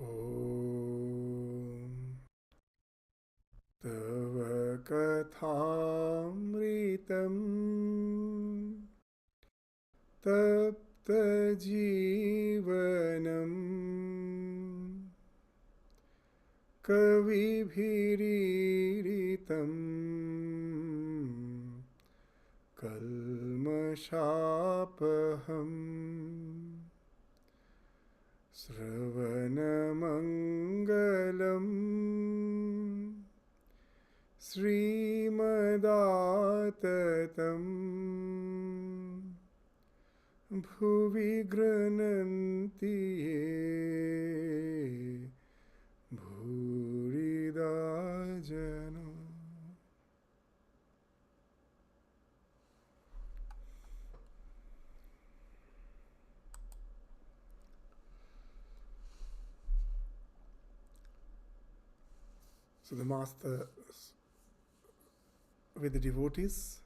ॐ तव कथामृतं तप्तजीवनम् कविभिरीडितं कल्मषापहम् श्रवणमङ्गलम् श्रीमदाततं भुवि गृह्णन्ति ये भूरिदा जना. So the Master, with the devotees,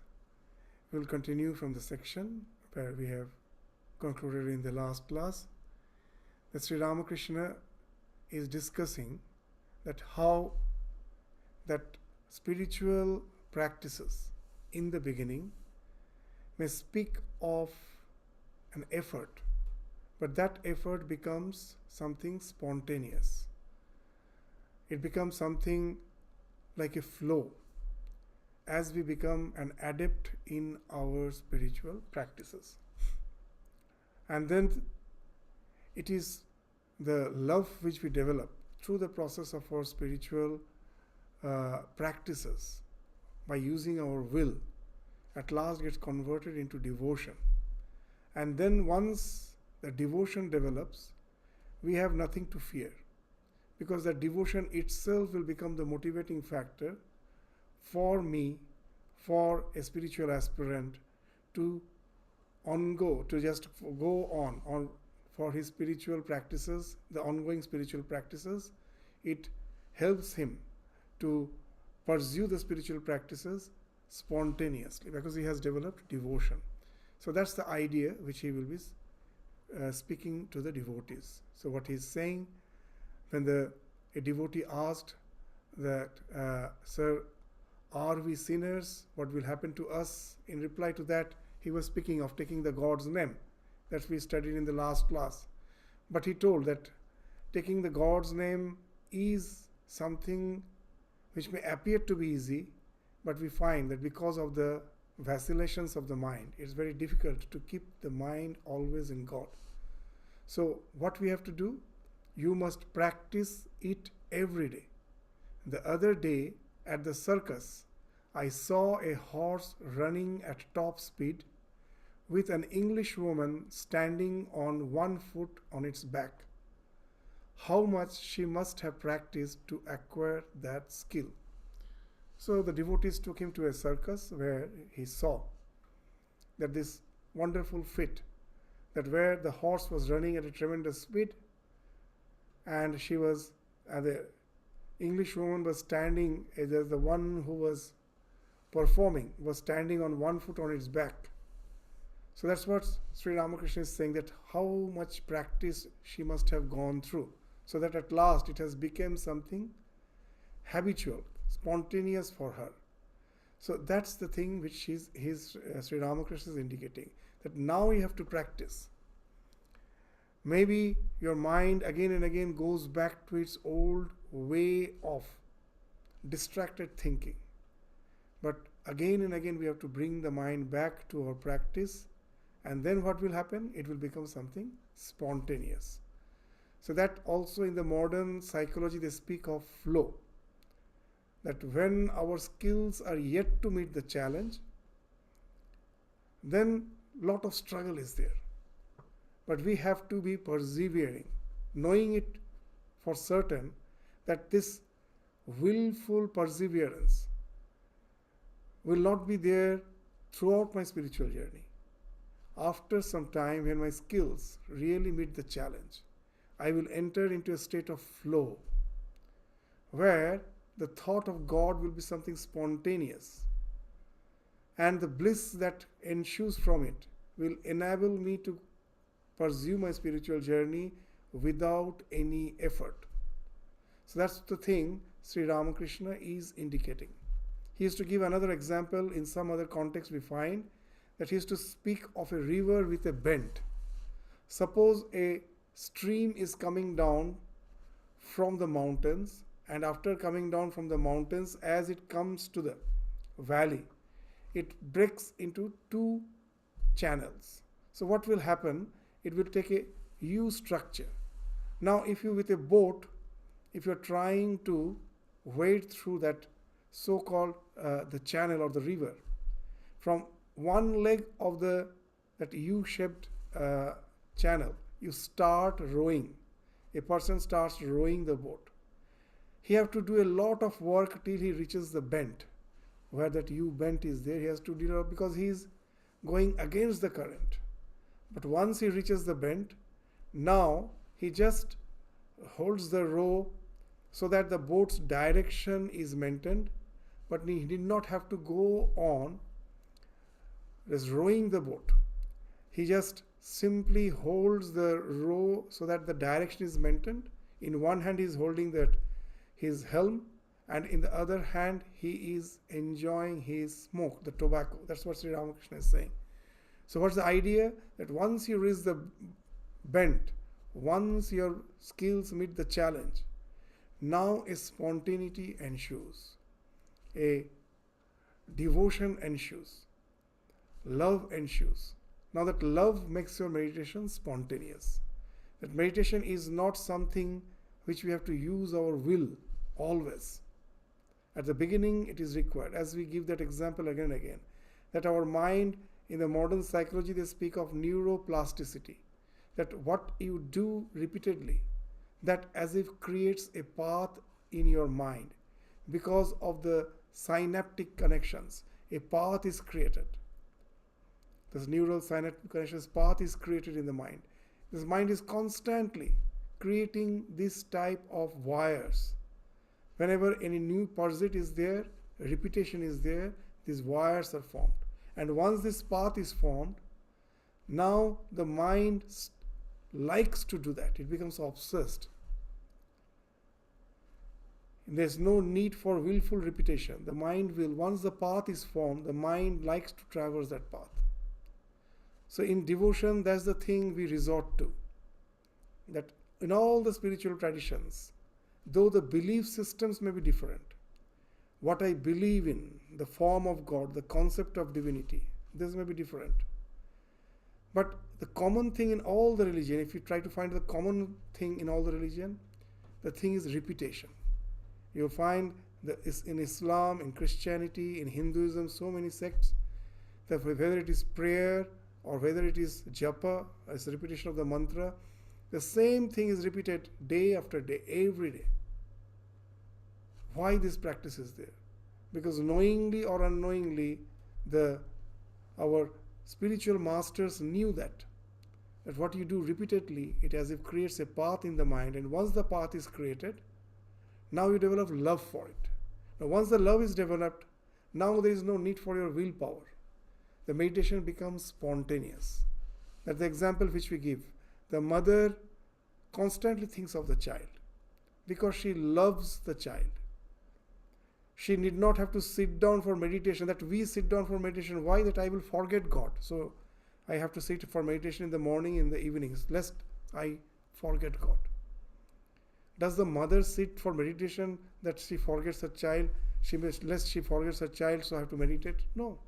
will continue from the section where we have concluded in the last class, that Sri Ramakrishna is discussing that how that spiritual practices in the beginning may speak of an effort, but that effort becomes something spontaneous. It becomes something like a flow as we become an adept in our spiritual practices. And then it is the love which we develop through the process of our spiritual practices by using our will, at last gets converted into devotion. And then once the devotion develops, we have nothing to fear, because that devotion itself will become the motivating factor for me, for a spiritual aspirant to just go on for his spiritual practices, the ongoing spiritual practices. It helps him to pursue the spiritual practices spontaneously because he has developed devotion. So that's the idea which he will be speaking to the devotees. So what he's saying, when a devotee asked that, Sir, are we sinners? What will happen to us? In reply to that, he was speaking of taking the God's name that we studied in the last class. But he told that taking the God's name is something which may appear to be easy, but we find that because of the vacillations of the mind, it's very difficult to keep the mind always in God. So what we have to do? You must practice it every day. The other day at the circus, I saw a horse running at top speed with an English woman standing on one foot on its back. How much she must have practiced to acquire that skill. So the devotees took him to a circus where he saw that this wonderful feat, that where the horse was running at a tremendous speed, and she was, the English woman was standing, the one who was performing was standing on one foot on its back. So that's what Sri Ramakrishna is saying, that how much practice she must have gone through, so that at last it has become something habitual, spontaneous for her. So that's the thing which Sri Ramakrishna is indicating, that now you have to practice. Maybe your mind again and again goes back to its old way of distracted thinking. But again and again we have to bring the mind back to our practice, and then what will happen? It will become something spontaneous. So that also in the modern psychology they speak of flow. That when our skills are yet to meet the challenge, then lot of struggle is there. But we have to be persevering, knowing it for certain that this willful perseverance will not be there throughout my spiritual journey. After some time, when my skills really meet the challenge, I will enter into a state of flow where the thought of God will be something spontaneous, and the bliss that ensues from it will enable me to pursue my spiritual journey without any effort. So that's the thing Sri Ramakrishna is indicating. He used to give another example in some other context. We find that he used to speak of a river with a bend. Suppose a stream is coming down from the mountains, and after coming down from the mountains, as it comes to the valley, it breaks into two channels. So what will happen? It will take a U structure. Now if you with a boat, if you're trying to wade through that so-called the channel or the river, from one leg of that U-shaped channel, you start rowing. A person starts rowing the boat. He has to do a lot of work till he reaches the bend, where that U bend is there. He has to deal with, because he is going against the current. But once he reaches the bend, now he just holds the row so that the boat's direction is maintained, but he did not have to go on just rowing the boat. He just simply holds the row so that the direction is maintained. In one hand he is holding his helm, and in the other hand he is enjoying his smoke, the tobacco. That's what Sri Ramakrishna is saying. So what's the idea? That once you reach the bend, once your skills meet the challenge, now a spontaneity ensues, a devotion ensues, love ensues. Now that love makes your meditation spontaneous. That meditation is not something which we have to use our will always. At the beginning it is required, as we give that example again and again, that our mind, in the modern psychology they speak of neuroplasticity, that what you do repeatedly, that as if creates a path in your mind. Because of the synaptic connections, a path is created. This neural synaptic connections path is created in the mind. This mind is constantly creating this type of wires. Whenever any new pursuit is there, repetition is there, these wires are formed. And once this path is formed, now the mind likes to do that. It becomes obsessed. There's no need for willful repetition. The mind will, once the path is formed, the mind likes to traverse that path. So in devotion, that's the thing we resort to. That in all the spiritual traditions, though the belief systems may be different, what I believe in, the form of God, the concept of divinity, this may be different. But the common thing in all the religion, if you try to find the common thing in all the religion, the thing is repetition. You'll find that in Islam, in Christianity, in Hinduism, so many sects, that whether it is prayer or whether it is japa, as repetition of the mantra, the same thing is repeated day after day, every day. Why this practice is there? Because knowingly or unknowingly, our spiritual masters knew that what you do repeatedly, it as if creates a path in the mind, and once the path is created, now you develop love for it. Now once the love is developed, now there is no need for your willpower. The meditation becomes spontaneous. That's the example which we give. The mother constantly thinks of the child because she loves the child. She need not have to sit down for meditation. That we sit down for meditation. Why? That I will forget God. So I have to sit for meditation in the morning, in the evenings, lest I forget God. Does the mother sit for meditation that she forgets her child? Lest she forgets her child, so I have to meditate? No.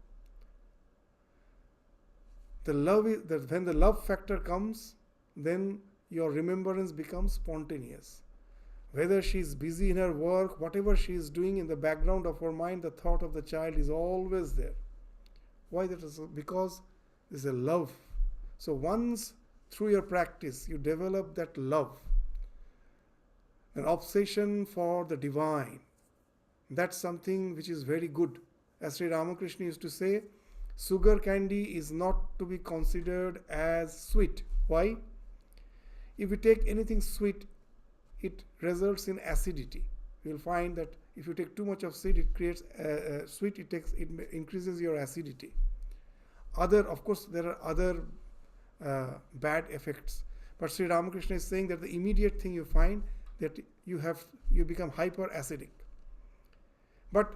The love is that when the love factor comes, then your remembrance becomes spontaneous. Whether she is busy in her work, whatever she is doing, in the background of her mind, the thought of the child is always there. Why that is? Because there is a love. So once through your practice you develop that love, an obsession for the divine, that's something which is very good. As Sri Ramakrishna used to say, sugar candy is not to be considered as sweet. Why? If you take anything sweet, it results in acidity. You will find that if you take too much of sweet, it creates sweet. It increases your acidity. Of course, there are other bad effects. But Sri Ramakrishna is saying that the immediate thing you find, that you become hyperacidic. But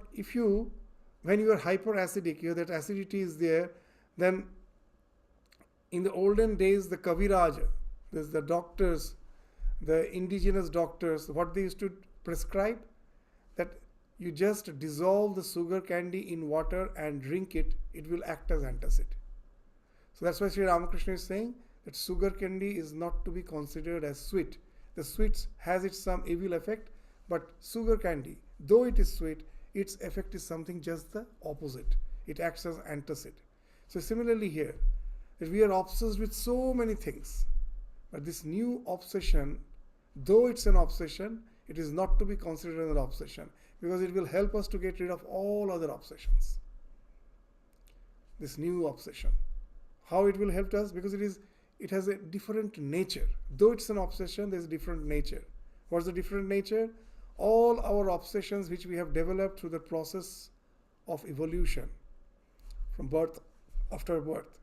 when you are hyperacidic, that acidity is there, then in the olden days, the Kaviraj, the doctors, the indigenous doctors, what they used to prescribe, that you just dissolve the sugar candy in water and drink it, it will act as antacid. So that's why Sri Ramakrishna is saying that sugar candy is not to be considered as sweet. The sweet has its some evil effect, but sugar candy, though it is sweet, its effect is something just the opposite. It acts as antacid. So similarly here, that we are obsessed with so many things, but this new obsession, though it's an obsession, it is not to be considered as an obsession, because it will help us to get rid of all other obsessions. This new obsession. How it will help us? Because it has a different nature. Though it's an obsession, there's a different nature. What's the different nature? All our obsessions which we have developed through the process of evolution, from birth, after birth,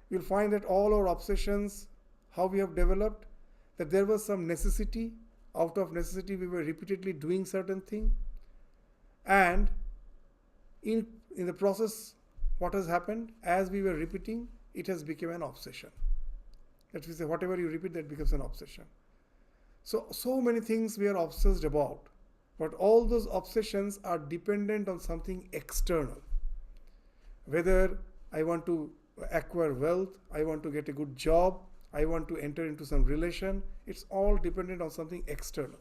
you'll find that all our obsessions, how we have developed, that there was some necessity. Out of necessity, we were repeatedly doing certain thing, and in the process, what has happened? As we were repeating, it has become an obsession. That is, whatever you repeat, that becomes an obsession. So many things we are obsessed about, but all those obsessions are dependent on something external. Whether I want to acquire wealth, I want to get a good job, I want to enter into some relation, it's all dependent on something external.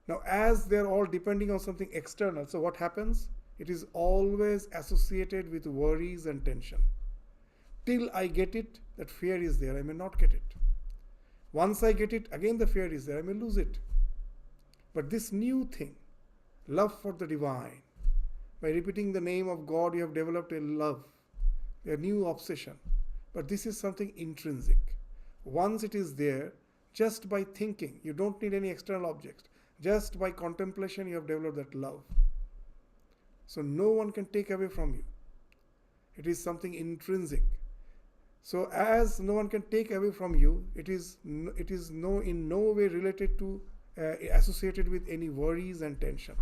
Now, as they're all depending on something external, so what happens? It is always associated with worries and tension. Till I get it, that fear is there, I may not get it. Once I get it, again the fear is there, I may lose it. But this new thing, love for the divine, by repeating the name of God, you have developed a love, a new obsession. But this is something intrinsic. Once it is there, just by thinking, you don't need any external objects. Just by contemplation, you have developed that love. So no one can take away from you. It is something intrinsic. So as no one can take away from you, it is in no way related to, associated with any worries and tension.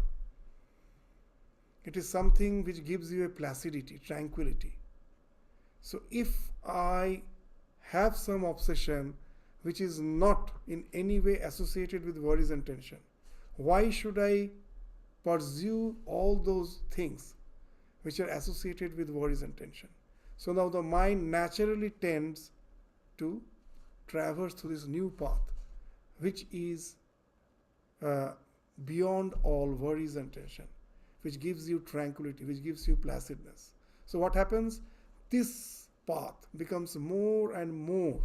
It is something which gives you a placidity, tranquility. So if I have some obsession which is not in any way associated with worries and tension, why should I pursue all those things which are associated with worries and tension? So now the mind naturally tends to traverse through this new path, which is beyond all worries and tension, which gives you tranquility, which gives you placidness. So what happens? This path becomes more and more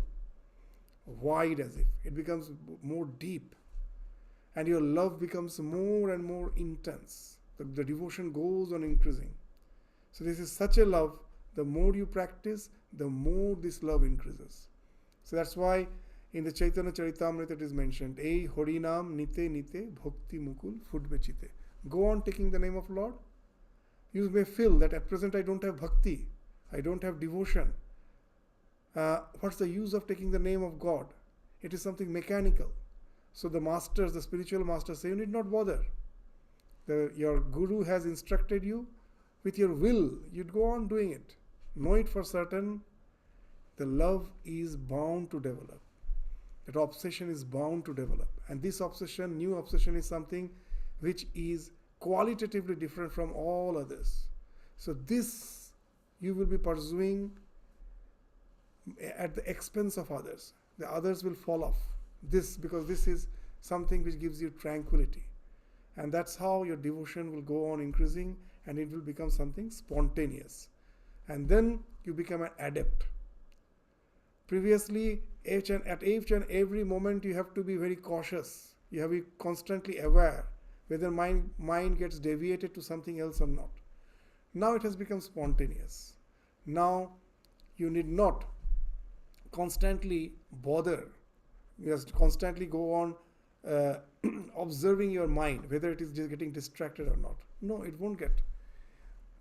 wide, as if it becomes more deep, and your love becomes more and more intense. The devotion goes on increasing. So this is such a love, the more you practice, the more this love increases. So that's why in the Chaitanya Charitamrita it is mentioned, Ei Harinam Nite Nite Bhakti Mukul Fudbechite. Go on taking the name of Lord. You may feel that at present I don't have bhakti, I don't have devotion. What's the use of taking the name of God? It is something mechanical. So the masters, the spiritual masters say, you need not bother. Your guru has instructed you, with your will, you'd go on doing it. Know it for certain, the love is bound to develop. That obsession is bound to develop. And this obsession, new obsession, is something which is qualitatively different from all others. So this you will be pursuing at the expense of others. The others will fall off. Because this is something which gives you tranquility. And that's how your devotion will go on increasing, and it will become something spontaneous. And then you become an adept. Previously, at each and every moment, you have to be very cautious. You have to be constantly aware whether mind gets deviated to something else or not. Now it has become spontaneous. Now you need not constantly bother. You just constantly go on observing your mind, whether it is just getting distracted or not. No, it won't get.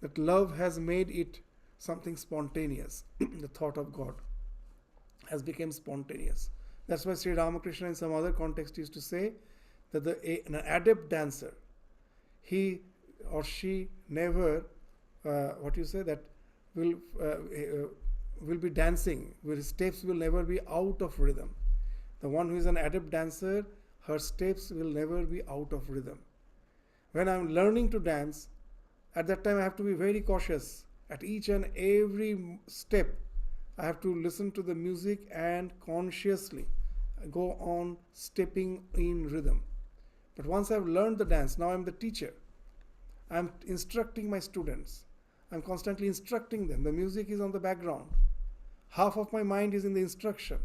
That love has made it something spontaneous. The thought of God has become spontaneous. That's why Sri Ramakrishna in some other context used to say that an adept dancer, he or she never, what you say, that will be dancing, his steps will never be out of rhythm. The one who is an adept dancer, her steps will never be out of rhythm. When I'm learning to dance, at that time I have to be very cautious. At each and every step, I have to listen to the music and consciously go on stepping in rhythm. But once I've learned the dance, now I'm the teacher. I'm instructing my students. I'm constantly instructing them. The music is on the background. Half of my mind is in the instruction,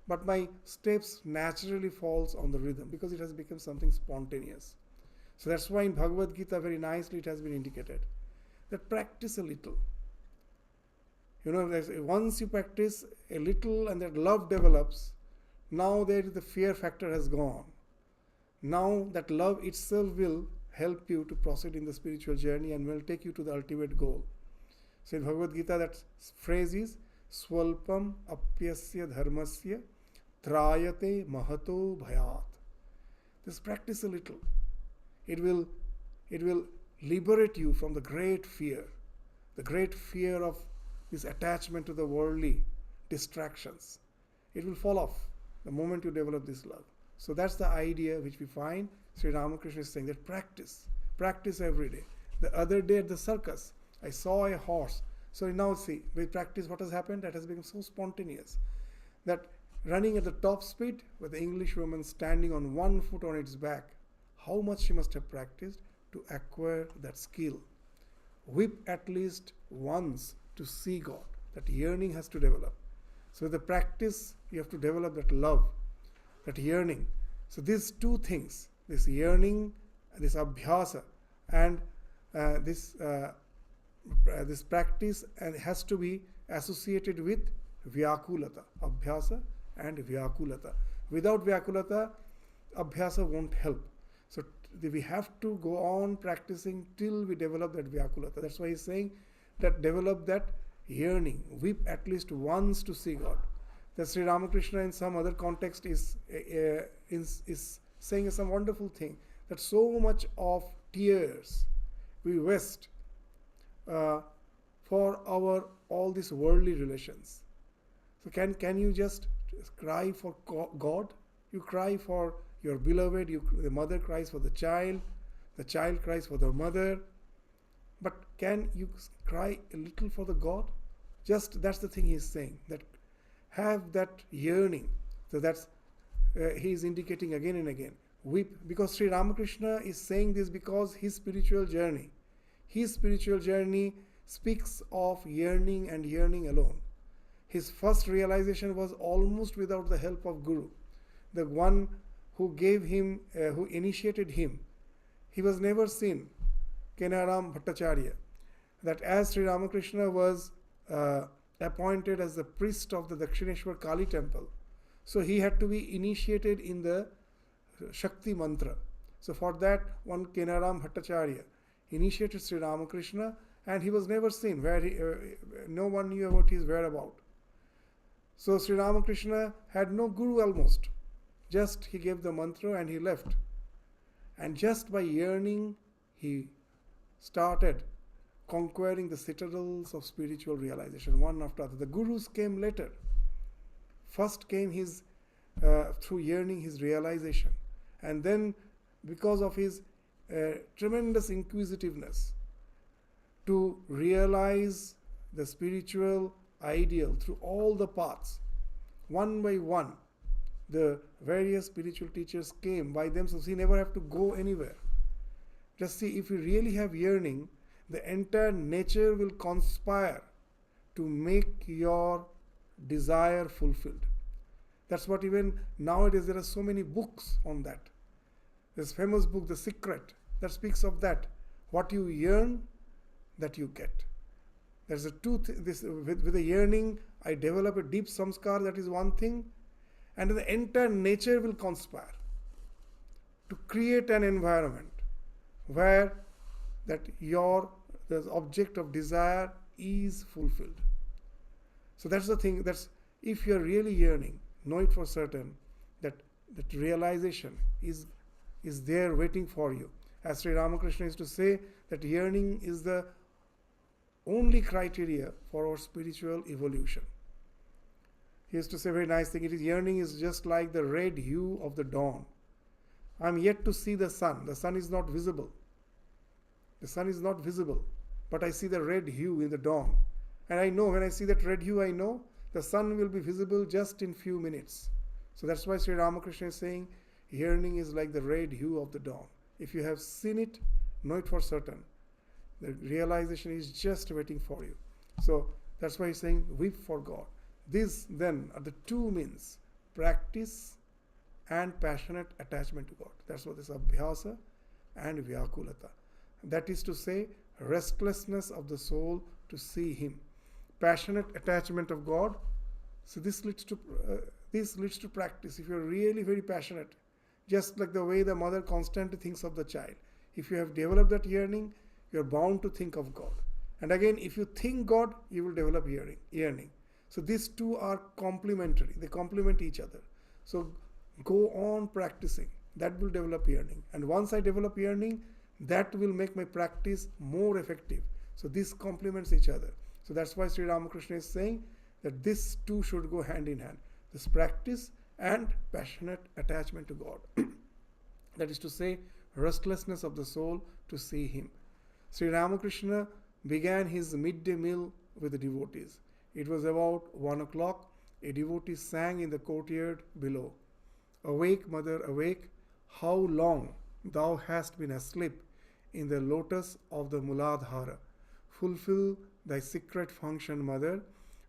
but my steps naturally falls on the rhythm because it has become something spontaneous. So that's why in Bhagavad Gita very nicely it has been indicated that practice a little. Once you practice a little and that love develops, now there the fear factor has gone. Now that love itself will help you to proceed in the spiritual journey and will take you to the ultimate goal. So in Bhagavad Gita that phrase is Swalpam apyasya dharmasya trayate mahato bhayat. Just practice a little. It will liberate you from the great fear of this attachment to the worldly distractions. It will fall off the moment you develop this love. So that's the idea which we find Sri Ramakrishna is saying, that practice every day. The other day at the circus, I saw a horse. So now see, with practice what has happened? That has become so spontaneous. That running at the top speed with the English woman standing on one foot on its back, how much she must have practiced to acquire that skill. Weep at least once to see God. That yearning has to develop. So with the practice, you have to develop that love, that yearning. So these two things, this yearning, this abhyasa, and this practice, and has to be associated with vyakulata, abhyasa and vyakulata. Without vyakulata, abhyasa won't help. So we have to go on practicing till we develop that vyakulata. That's why he's saying that develop that yearning. Weep at least once to see God. That Sri Ramakrishna in some other context is saying some wonderful thing, that so much of tears we waste for our all these worldly relations. So can you just cry for God? You cry for your beloved, the mother cries for the child cries for the mother. But can you cry a little for the God? Just that's the thing he's saying, that have that yearning. So that's he is indicating again and again. Weep, because Sri Ramakrishna is saying this because his spiritual journey speaks of yearning and yearning alone. His first realization was almost without the help of Guru. The one who gave him, who initiated him, he was never seen, Kenaram Bhattacharya. That as Sri Ramakrishna was appointed as the priest of the Dakshineshwar Kali temple, so he had to be initiated in the Shakti mantra. So for that, one Kenaram Bhattacharya initiated Sri Ramakrishna, and he was never seen. No one knew about his whereabouts. So Sri Ramakrishna had no guru almost. Just he gave the mantra and he left. And just by yearning, he started conquering the citadels of spiritual realization, one after other. The gurus came later. First came his, through yearning, his realization. And then, because of his tremendous inquisitiveness to realize the spiritual ideal through all the paths, one by one, the various spiritual teachers came by themselves. He never have to go anywhere. Just see, if you really have yearning, the entire nature will conspire to make your desire fulfilled. That's what even nowadays there are so many books on that. This famous book, The Secret, that speaks of that. What you yearn, that you get. There's a with the yearning, I develop a deep samskar, that is one thing, and the entire nature will conspire to create an environment where that the object of desire is fulfilled. So that's the thing, that's if you're really yearning, know it for certain, that realization is there waiting for you. As Sri Ramakrishna used to say, that yearning is the only criteria for our spiritual evolution. He used to say a very nice thing, yearning is just like the red hue of the dawn. I am yet to see the sun. The sun is not visible. The sun is not visible, but I see the red hue in the dawn. And I know, when I see that red hue, I know the sun will be visible just in few minutes. So that's why Sri Ramakrishna is saying, yearning is like the red hue of the dawn. If you have seen it, know it for certain. The realization is just waiting for you. So that's why he's saying, weep for God. These then are the two means, practice and passionate attachment to God. That's what is abhyasa and vyakulata. That is to say, restlessness of the soul to see Him. Passionate attachment of God. So this leads to practice. If you're really very passionate, just like the way the mother constantly thinks of the child. If you have developed that yearning, you're bound to think of God. And again, if you think God, you will develop yearning. So these two are complementary. They complement each other. So go on practicing. That will develop yearning. And once I develop yearning, that will make my practice more effective. So this complements each other. So that's why Sri Ramakrishna is saying that these two should go hand in hand. This practice and passionate attachment to God. That is to say, restlessness of the soul to see Him. Sri Ramakrishna began his midday meal with the devotees. It was about 1 o'clock. A devotee sang in the courtyard below, "Awake, mother, awake, how long thou hast been asleep in the lotus of the Muladhara. Fulfill thy secret function, mother.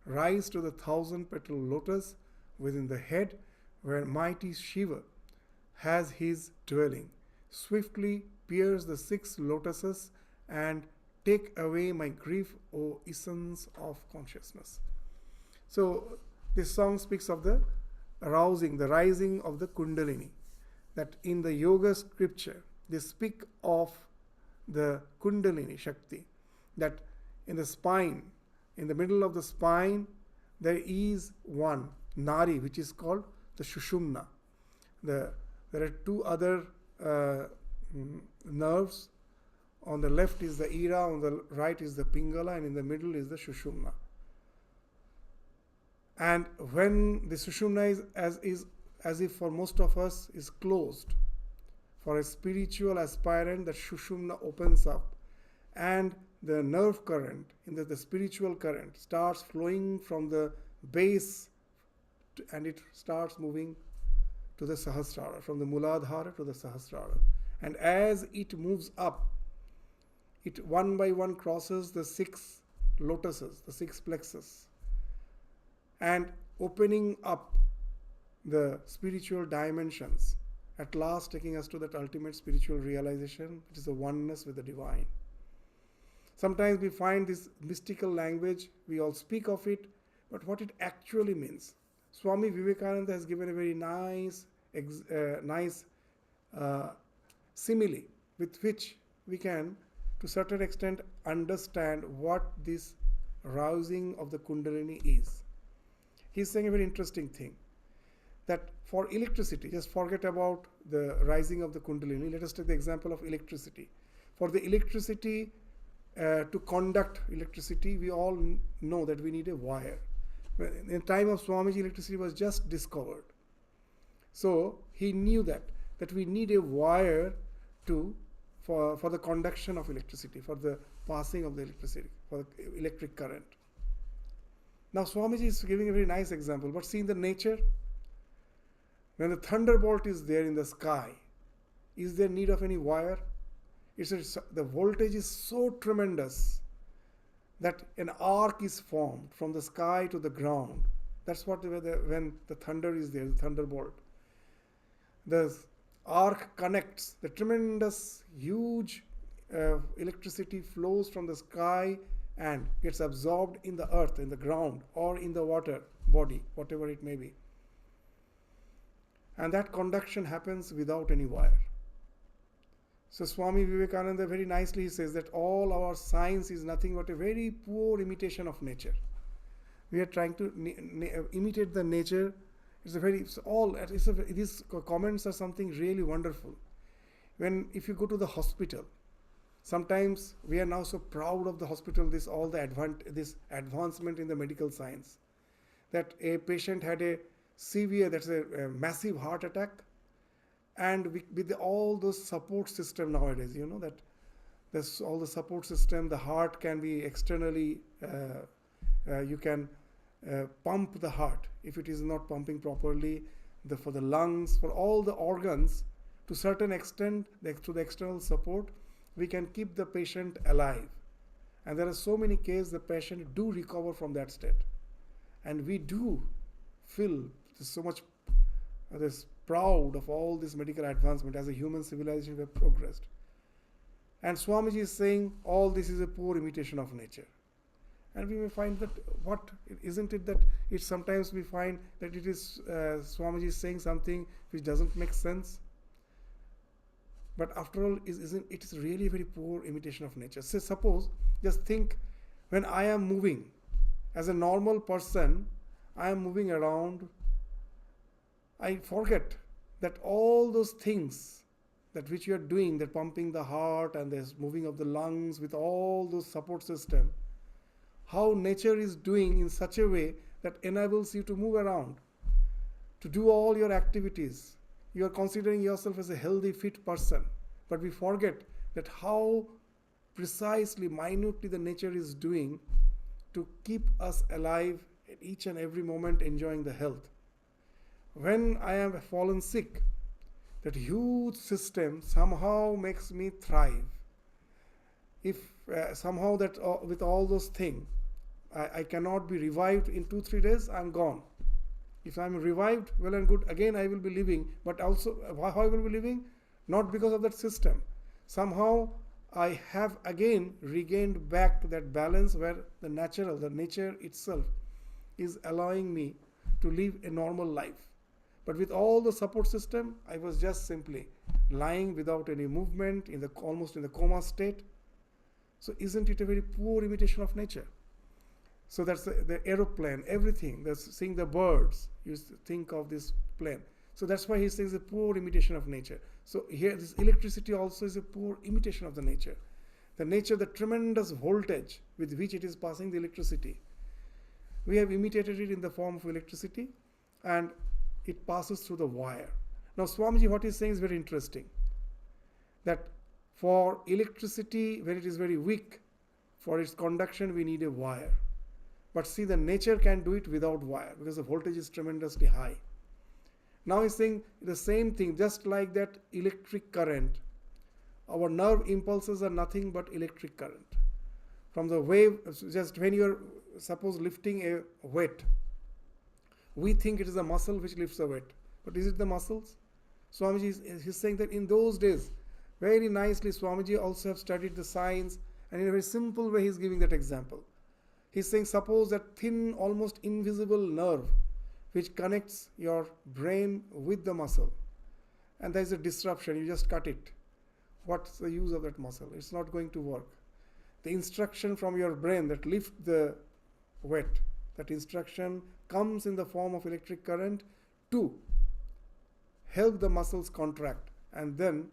Rise to the 1,000-petal lotus within the head where mighty Shiva has his dwelling. Swiftly pierce the 6 lotuses and take away my grief, O essence of consciousness." So this song speaks of the arousing, the rising of the Kundalini. That in the yoga scripture, they speak of the Kundalini Shakti. That in the spine, in the middle of the spine, there is one Nari, which is called the Shushumna. There are 2 other nerves. On the left is the Ira, on the right is the Pingala, and in the middle is the Shushumna. And when the Shushumna is as if for most of us is closed, for a spiritual aspirant, the Shushumna opens up, and the nerve current, the spiritual current, starts flowing from the base, and it starts moving to the Sahasrara, from the Muladhara to the Sahasrara. And as it moves up, it one by one crosses the 6 lotuses, the 6 plexus, and opening up the spiritual dimensions, at last taking us to that ultimate spiritual realization, which is the oneness with the divine. Sometimes we find this mystical language, we all speak of it, but what it actually means. Swami Vivekananda has given a very nice simile with which we can, to a certain extent, understand what this rousing of the Kundalini is. He is saying a very interesting thing, that for electricity, just forget about the rising of the Kundalini, let us take the example of electricity. For the electricity, to conduct electricity, we all know that we need a wire. In the time of Swamiji, electricity was just discovered. So he knew that we need a wire for the conduction of electricity, for the passing of the electricity, for the electric current. Now Swamiji is giving a very nice example, but see in the nature, when the thunderbolt is there in the sky, is there need of any wire? The voltage is so tremendous that an arc is formed from the sky to the ground. That's what when the thunder is there, the thunderbolt. The arc connects, the tremendous, huge electricity flows from the sky and gets absorbed in the earth, in the ground, or in the water body, whatever it may be. And that conduction happens without any wire. So Swami Vivekananda very nicely says that all our science is nothing but a very poor imitation of nature. We are trying to imitate the nature These comments are something really wonderful. If you go to the hospital, sometimes we are now so proud of the hospital, this advancement in the medical science, that a patient had a massive heart attack, and with all those support system nowadays, that there's all the support system, the heart can be externally, you can pump the heart if it is not pumping properly, for the lungs, for all the organs, to certain extent, through the external support, we can keep the patient alive. And there are so many cases the patient do recover from that state. And we do feel so much proud of all this medical advancement. As a human civilization, we have progressed. And Swamiji is saying all this is a poor imitation of nature. And we may find that, isn't it that sometimes we find that it is Swamiji is saying something which doesn't make sense? But after all, it is really a very poor imitation of nature. So suppose, just think, when I am moving, as a normal person, I am moving around, I forget that all those things that which you are doing, that pumping the heart and this moving of the lungs with all those support system, how nature is doing in such a way that enables you to move around, to do all your activities. You are considering yourself as a healthy, fit person. But we forget that how precisely, minutely the nature is doing to keep us alive at each and every moment, enjoying the health. When I am fallen sick, that huge system somehow makes me thrive. If somehow that with all those things, I cannot be revived in 2-3 days, I am gone. If I am revived, well and good, again I will be living. But also, how I will be living? Not because of that system. Somehow I have again regained back to that balance where the nature itself is allowing me to live a normal life. But with all the support system, I was just simply lying without any movement, almost in the coma state. So isn't it a very poor imitation of nature? So that's the aeroplane, everything. That's seeing the birds. You think of this plane. So that's why he says a poor imitation of nature. So here, this electricity also is a poor imitation of the nature. The tremendous voltage with which it is passing the electricity. We have imitated it in the form of electricity, and it passes through the wire. Now Swamiji, what he's saying is very interesting. That for electricity, when it is very weak, for its conduction we need a wire. But see, the nature can do it without wire because the voltage is tremendously high. Now he's saying the same thing, just like that electric current. Our nerve impulses are nothing but electric current. From the wave, just when you are, suppose, lifting a weight, we think it is a muscle which lifts the weight. But is it the muscles? Swamiji is saying that in those days, very nicely, Swamiji also have studied the science, and in a very simple way he is giving that example. He's saying, suppose that thin, almost invisible nerve which connects your brain with the muscle, and there is a disruption, you just cut it. What's the use of that muscle? It's not going to work. The instruction from your brain that lift the weight, that instruction comes in the form of electric current to help the muscles contract, and then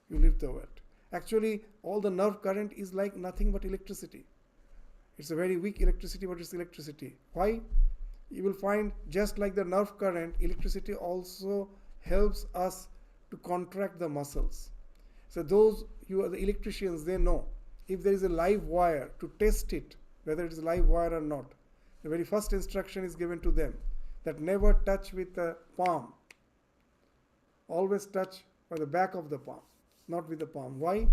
you lift the weight. Actually, all the nerve current is like nothing but electricity. It's a very weak electricity, but it's electricity. Why? You will find, just like the nerve current, electricity also helps us to contract the muscles. So those, you are the electricians, they know if there is a live wire, to test it, whether it is a live wire or not. The very first instruction is given to them, that never touch with the palm. Always touch by the back of the palm, not with the palm. Why?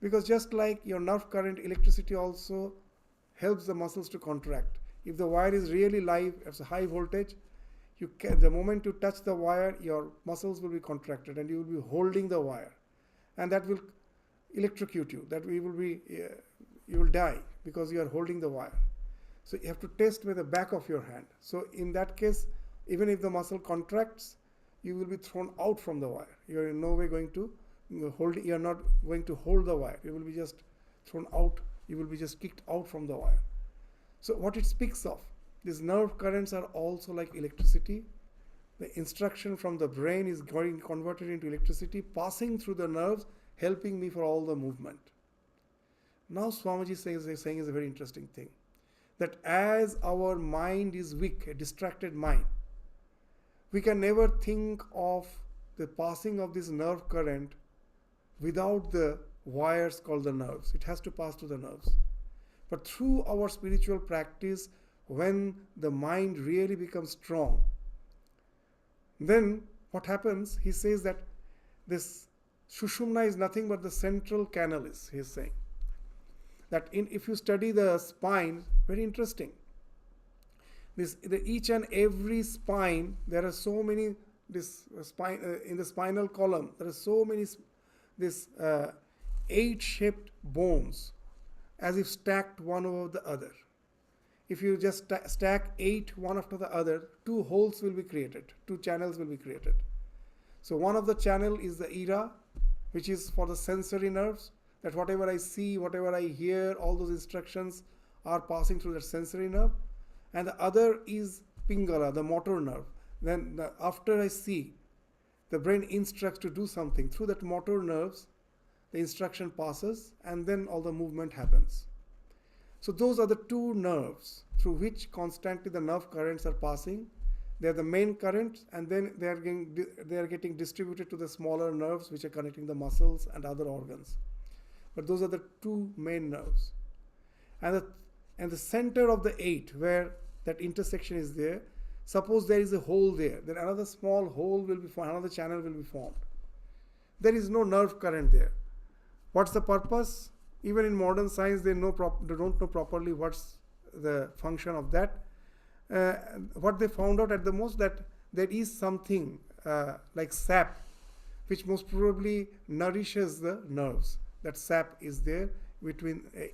Because just like your nerve current, electricity also helps the muscles to contract. If the wire is really live, it's a high voltage, the moment you touch the wire, your muscles will be contracted and you will be holding the wire. And that will electrocute you. You will die because you are holding the wire. So you have to test with the back of your hand. So in that case, even if the muscle contracts, you will be thrown out from the wire. You are in no way going to hold. You are not going to hold the wire. You will be just thrown out. You will be just kicked out from the wire. So what it speaks of, these nerve currents are also like electricity, the instruction from the brain is going converted into electricity, passing through the nerves, helping me for all the movement. Now Swamiji is saying is a very interesting thing, that as our mind is weak, a distracted mind, we can never think of the passing of this nerve current without the wires called the nerves. It has to pass through the nerves. But through our spiritual practice, when the mind really becomes strong, then what happens? He says that this Sushumna is nothing but the central canal, he is saying. That if you study the spine, very interesting. Each and every spine, there are so many, in the spinal column, there are so many, 8-shaped bones, as if stacked one over the other. If you just stack 8 one after the other, 2 holes will be created, 2 channels will be created. So one of the channel is the Ira, which is for the sensory nerves, that whatever I see, whatever I hear, all those instructions are passing through the sensory nerve. And the other is Pingala, the motor nerve. Then after I see, the brain instructs to do something. Through that motor nerves, the instruction passes and then all the movement happens. So those are the 2 nerves through which constantly the nerve currents are passing. They are the main currents, and then they are getting distributed to the smaller nerves which are connecting the muscles and other organs. But those are the 2 main nerves. And the center of the 8, where that intersection is there, suppose there is a hole there, then another small hole will be formed, another channel will be formed. There is no nerve current there. What's the purpose? Even in modern science, they don't know properly what's the function of that. What they found out at the most, that there is something like sap, which most probably nourishes the nerves. That sap is there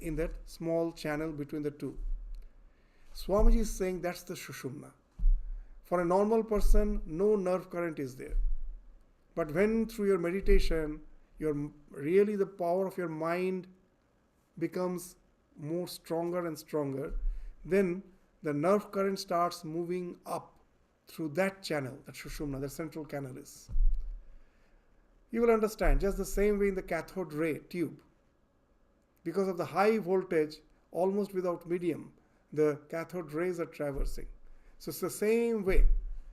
in that small channel between the 2. Swamiji is saying that's the Sushumna. For a normal person, no nerve current is there. But when through your meditation, really the power of your mind becomes more stronger and stronger, then the nerve current starts moving up through that channel, that Sushumna, the central canal is. You will understand, just the same way in the cathode ray tube. Because of the high voltage, almost without medium, the cathode rays are traversing. So it's the same way.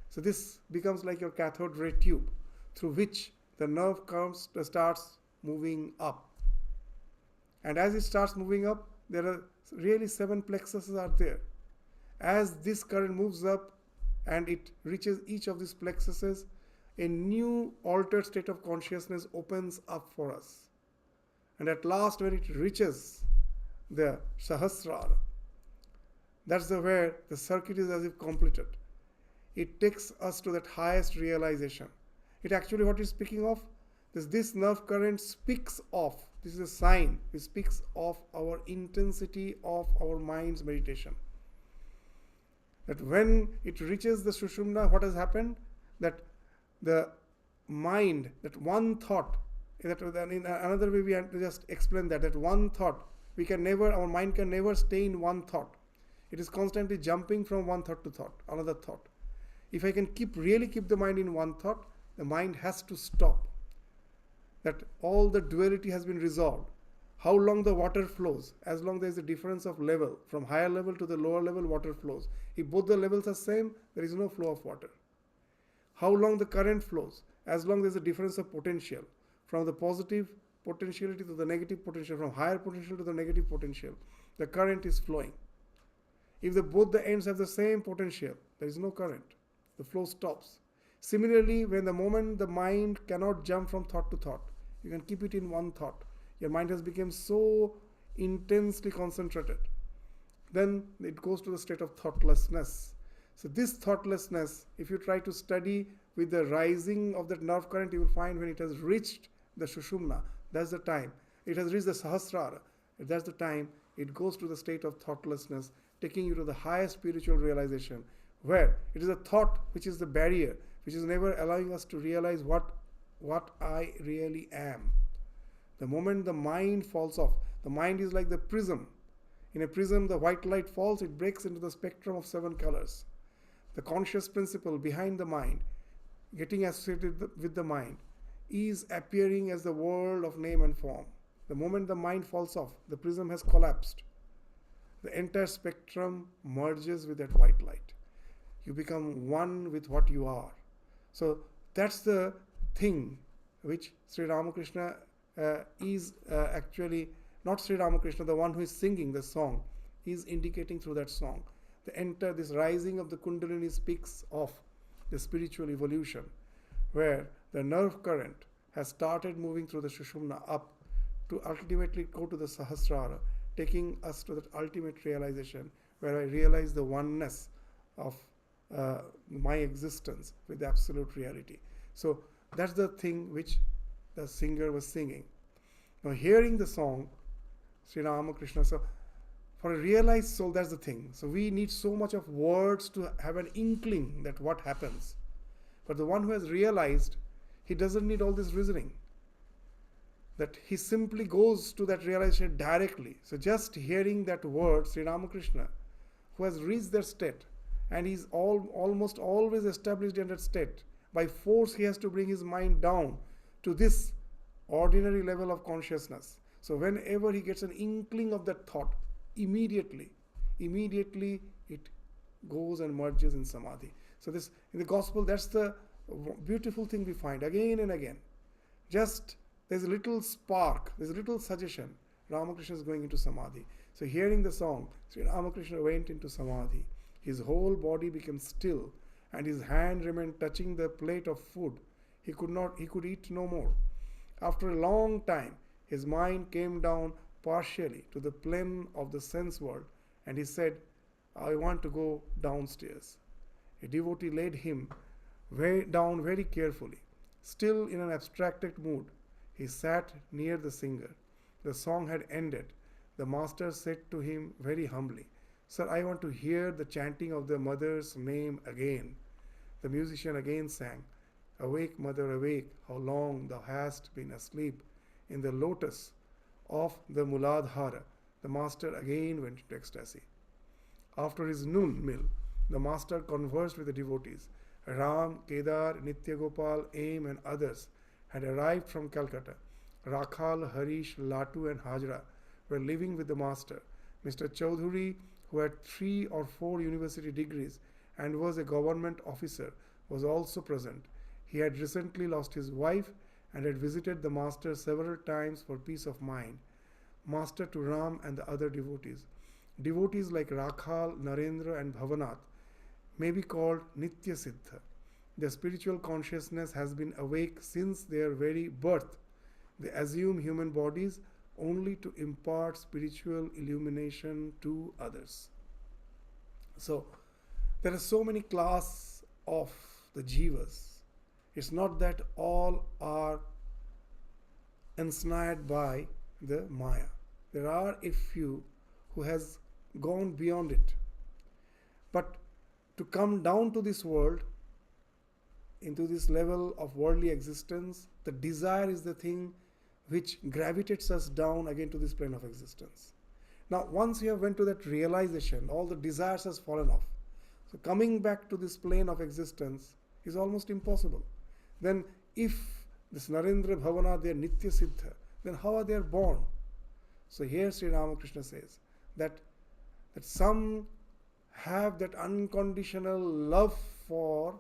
So this becomes like your cathode ray tube, through which the nerve starts moving up. And as it starts moving up, there are really 7 plexuses are there. As this current moves up and it reaches each of these plexuses, a new altered state of consciousness opens up for us. And at last, when it reaches the Sahasrara, that's where the circuit is as if completed. It takes us to that highest realization. It actually, what it's speaking of, this nerve current speaks of, this is a sign, it speaks of our intensity of our mind's meditation. That when it reaches the Sushumna, what has happened? That the mind, that one thought, that in another way we have to just explain that one thought, our mind can never stay in one thought. It is constantly jumping from one thought to thought, another thought. If I can really keep the mind in one thought, the mind has to stop. That all the duality has been resolved. How long the water flows, as long there is a difference of level, from higher level to the lower level, water flows. If both the levels are same, there is no flow of water. How long the current flows, as long there is a difference of potential, from the positive potentiality to the negative potential, from higher potential to the negative potential, the current is flowing. If both the ends have the same potential, there is no current. The flow stops. Similarly, when the moment the mind cannot jump from thought to thought, you can keep it in one thought. Your mind has become so intensely concentrated. Then it goes to the state of thoughtlessness. So this thoughtlessness, if you try to study with the rising of that nerve current, you will find when it has reached the Sushumna, that's the time. It has reached the Sahasrara, that's the time it goes to the state of thoughtlessness, taking you to the highest spiritual realization, where it is a thought which is the barrier, which is never allowing us to realize what I really am. The moment the mind falls off, the mind is like the prism. In a prism, the white light falls, it breaks into the spectrum of 7 colors. The conscious principle behind the mind getting associated with the mind, is appearing as the world of name and form. The moment the mind falls off, the prism has collapsed. The entire spectrum merges with that white light. You become one with what you are. So that's the thing which Sri Ramakrishna is actually, not Sri Ramakrishna, the one who is singing the song, is indicating through that song. This rising of the Kundalini speaks of the spiritual evolution, where the nerve current has started moving through the Sushumna up to ultimately go to the Sahasrara, taking us to that ultimate realization where I realize the oneness of my existence with absolute reality. So that's the thing which the singer was singing. Now, hearing the song, Sri Ramakrishna, so for a realized soul, that's the thing. So we need so much of words to have an inkling that what happens. But the one who has realized, he doesn't need all this reasoning. That he simply goes to that realization directly. So just hearing that word, Sri Ramakrishna, who has reached that state, and he's almost always established in that state, by force he has to bring his mind down to this ordinary level of consciousness. So whenever he gets an inkling of that thought, immediately it goes and merges in samadhi. So this, in the gospel, that's the beautiful thing we find again and again. Just there's a little spark, there's a little suggestion. Ramakrishna is going into samadhi. So hearing the song, Sri Ramakrishna went into samadhi. His whole body became still, and his hand remained touching the plate of food. He could eat no more. After a long time, his mind came down partially to the plane of the sense world, and he said, I want to go downstairs. A devotee led him down very carefully. Still in an abstracted mood, he sat near the singer. The song had ended. The master said to him very humbly, Sir, I want to hear the chanting of the mother's name again. The musician again sang, Awake, mother, awake, how long thou hast been asleep in the lotus of the Muladhara. The master again went into ecstasy. After his noon meal, the master conversed with the devotees. Ram, Kedar, Nityagopal, Aim and others had arrived from Calcutta. Rakhal, Harish, Latu and Hajra were living with the master. Mr. Chaudhuri, who had 3 or 4 university degrees and was a government officer, was also present. He had recently lost his wife and had visited the master several times for peace of mind. Master to Ram and the other devotees. Devotees like Rakhal, Narendra and Bhavanath may be called Nitya Siddha. Their spiritual consciousness has been awake since their very birth. They assume human bodies only to impart spiritual illumination to others. So, there are so many classes of the jivas. It's not that all are ensnared by the Maya. There are a few who has gone beyond it. But to come down to this world, into this level of worldly existence, the desire is the thing which gravitates us down again to this plane of existence. Now, once you have went to that realization, all the desires has fallen off. So coming back to this plane of existence is almost impossible. Then if this Narendra Bhavana, they are Nitya Siddha, then how are they born? So here Sri Ramakrishna says that some have that unconditional love for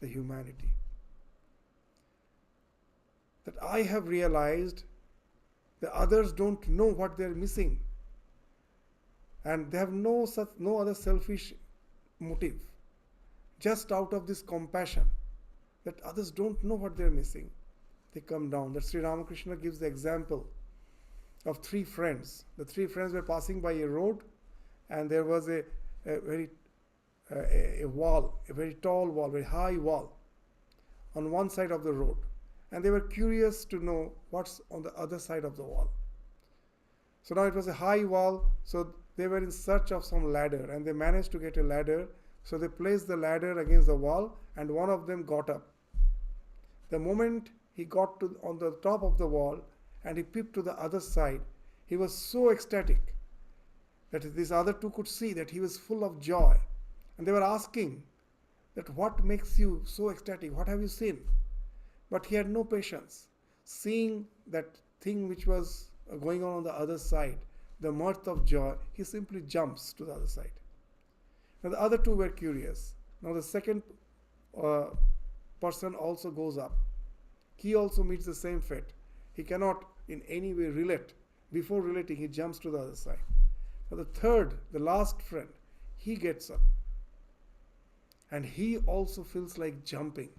the humanity. That I have realized the others don't know what they are missing, and they have no other selfish motive, just out of this compassion that others don't know what they are missing, they come down. That Sri Ramakrishna gives the example of 3 friends. The 3 friends were passing by a road, and there was a wall, a very tall wall, very high wall on one side of the road, and they were curious to know what's on the other side of the wall. So now it was a high wall, so they were in search of some ladder, and they managed to get a ladder. So they placed the ladder against the wall, and one of them got up. The moment he got on the top of the wall and he peeped to the other side, he was so ecstatic that these other 2 could see that he was full of joy. And they were asking that what makes you so ecstatic? What have you seen? But he had no patience. Seeing that thing which was going on the other side, the mirth of joy, he simply jumps to the other side. Now the other two were curious. Now the second person also goes up. He also meets the same fate. He cannot in any way relate. Before relating, he jumps to the other side. Now the third, the last friend, he gets up. And he also feels like jumping.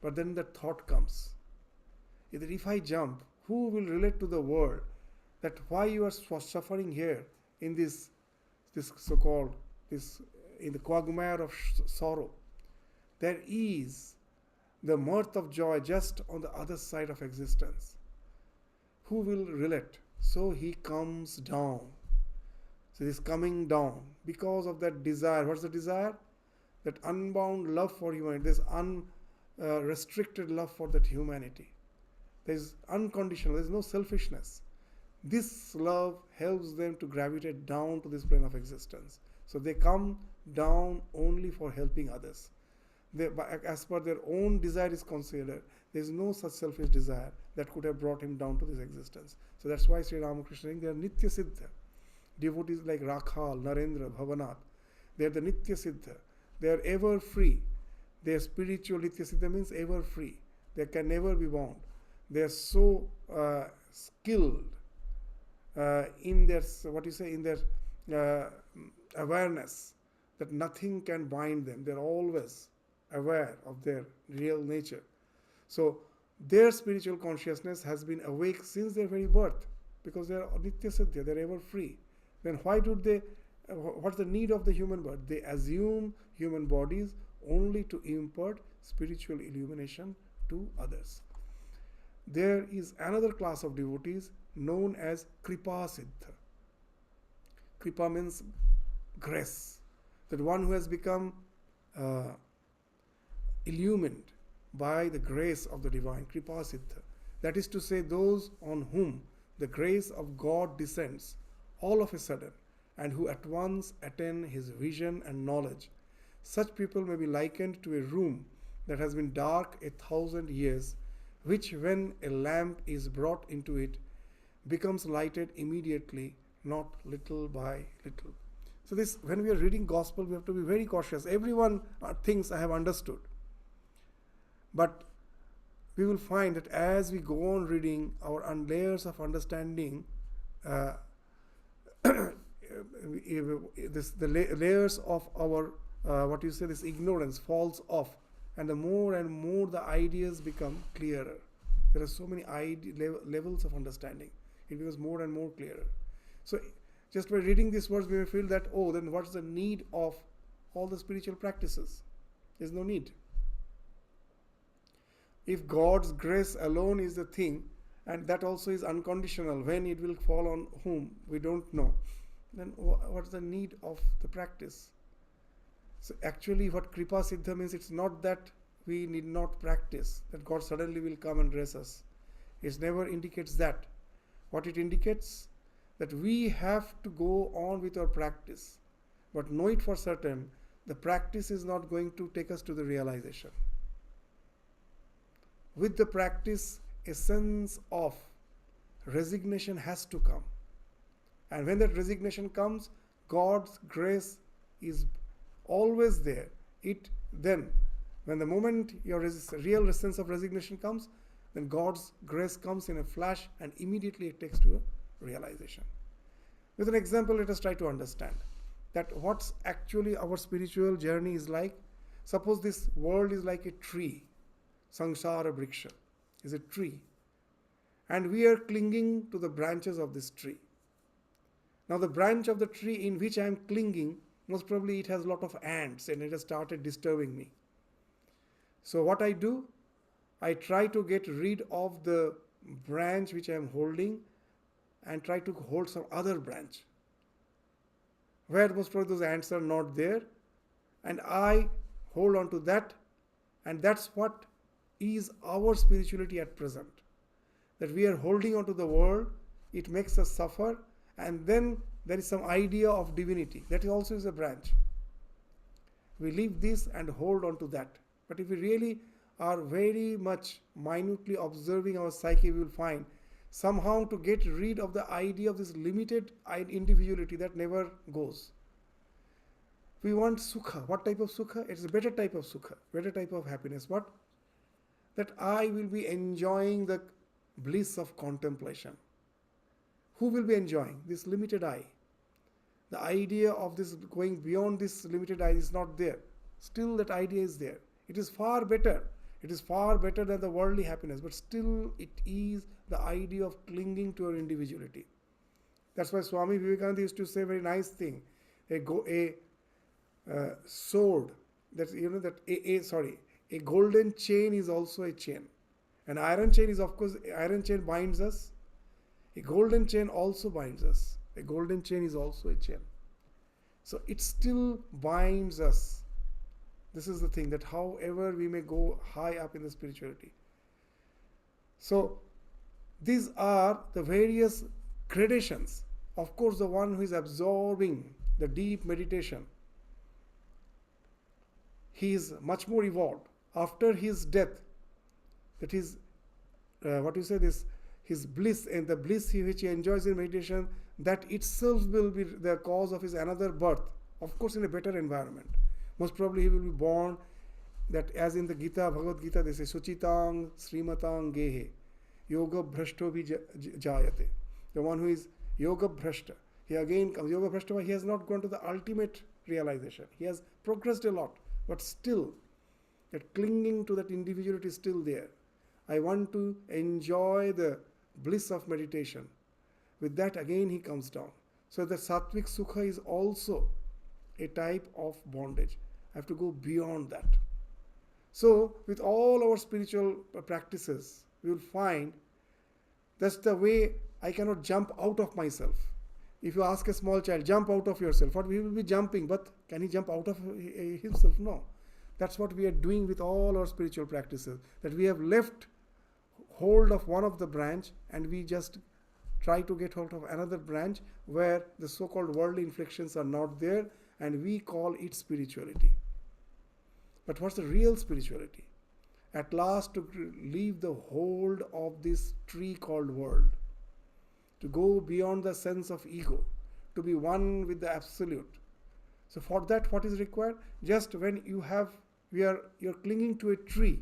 But then the thought comes, that if I jump, who will relate to the world that why you are suffering here in this so-called, in the quagmire of sorrow? There is the mirth of joy just on the other side of existence. Who will relate? So he comes down. So this coming down because of that desire. What's the desire? That unbound love for humanity. This unrestricted love for that humanity. There is unconditional. There is no selfishness. This love helps them to gravitate down to this plane of existence. So they come down only for helping others. As per their own desire is considered, there is no such selfish desire that could have brought him down to this existence. So that's why Sri Ramakrishna is saying they are Nitya Siddha. Devotees like Rakhal, Narendra, Bhavanath, they are the Nitya Siddha. They are ever free. Their spiritual Nitya Siddha means ever free. They can never be bound. They are so skilled in their, in their awareness that nothing can bind them. They are always aware of their real nature. So their spiritual consciousness has been awake since their very birth because they are Nitya Siddha, they are ever free. Then why do they, what's the need of the human birth? They assume human bodies only to impart spiritual illumination to others. There is another class of devotees known as Kripa Siddha. Kripa means grace. That one who has become illumined by the grace of the divine, Kripa Siddha. That is to say, those on whom the grace of God descends all of a sudden and who at once attain his vision and knowledge. Such people may be likened to a room that has been dark 1,000 years, which when a lamp is brought into it, becomes lighted immediately, not little by little. So this, when we are reading gospel, we have to be very cautious. Everyone thinks I have understood. But we will find that as we go on reading, our layers of understanding, the layers of our, this ignorance falls off. And the more and more the ideas become clearer. There are so many levels of understanding. It becomes more and more clearer. So just by reading these words, we may feel that, oh, then what's the need of all the spiritual practices? There's no need. If God's grace alone is the thing, and that also is unconditional, when it will fall on whom, we don't know, then what's the need of the practice? So actually what Kripa Siddha means, it's not that we need not practice, that God suddenly will come and bless us. It never indicates that. What it indicates, that we have to go on with our practice. But know it for certain, the practice is not going to take us to the realization. With the practice, a sense of resignation has to come. And when that resignation comes, God's grace is always there. Then, when the moment your real sense of resignation comes, then God's grace comes in a flash and immediately it takes to a realization. With an example, let us try to understand that what's actually our spiritual journey is like. Suppose this world is like a tree. Samsara Vriksha is a tree. And we are clinging to the branches of this tree. Now the branch of the tree in which I am clinging, most probably it has a lot of ants and it has started disturbing me. So what I do, I try to get rid of the branch which I am holding and try to hold some other branch where most probably those ants are not there, and I hold on to that, and that's what is our spirituality at present. That we are holding on to the world, it makes us suffer, and then there is some idea of divinity. That also is a branch. We leave this and hold on to that. But if we really are very much minutely observing our psyche, we will find somehow to get rid of the idea of this limited individuality that never goes. We want sukha. What type of sukha? It's a better type of sukha, better type of happiness. What? That I will be enjoying the bliss of contemplation. Who will be enjoying? This limited I. The idea of this going beyond this limited I is not there. Still that idea is there. It is far better. It is far better than the worldly happiness, but still it is the idea of clinging to our individuality. That's why Swami Vivekananda used to say a very nice thing. A sword, a golden chain is also a chain. An iron chain is, of course, iron chain binds us. A golden chain also binds us. A golden chain is also a chain. So it still binds us. This is the thing, that however we may go high up in the spirituality. So these are the various gradations. Of course, the one who is absorbing the deep meditation, he is much more evolved. After his death, that is, his bliss, and the bliss which he enjoys in meditation, that itself will be the cause of his another birth, of course in a better environment. Most probably he will be born, that as in the Gita, Bhagavad Gita, they say, Suchitang Srimatang Gehe, Yoga Bhrashto bhi Jayate. The one who is Yoga Bhrashta, he again comes, Yoga Bhrashta, he has not gone to the ultimate realization. He has progressed a lot, but still, that clinging to that individuality is still there. I want to enjoy the bliss of meditation. With that, again, he comes down. So the Sattvic Sukha is also a type of bondage. I have to go beyond that. So, with all our spiritual practices, we will find that's the way I cannot jump out of myself. If you ask a small child, jump out of yourself, what he will be jumping, but can he jump out of himself? No. That's what we are doing with all our spiritual practices, that we have left hold of one of the branch and we just try to get hold of another branch where the so-called worldly inflections are not there, and we call it spirituality. But what's the real spirituality? At last, to leave the hold of this tree called world, to go beyond the sense of ego, to be one with the absolute. So for that, what is required? Just when you're clinging to a tree,